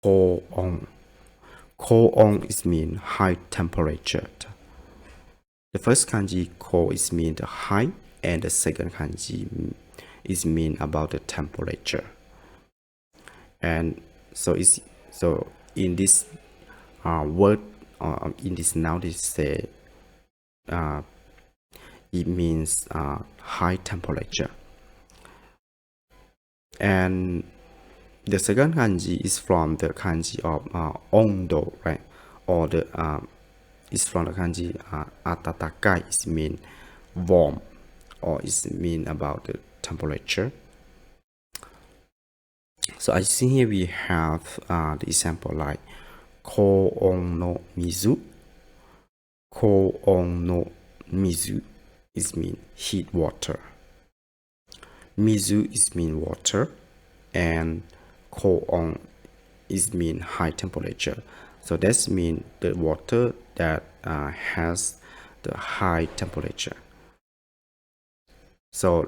koon. Koon is mean high temperature. The first kanji ko is mean the high, and the second kanji is mean about the temperature. And so in this word, in this noun, it say it means high temperature. And the second kanji is from the kanji of ondo, right? Or the is from the kanji atatakai, is mean warm, or is mean about the temperature. So I see here we have the example like koon no mizu. Koon no mizu is mean heat water. Mizu is mean water, and koon is mean high temperature. So that's mean the water that has the high temperature. So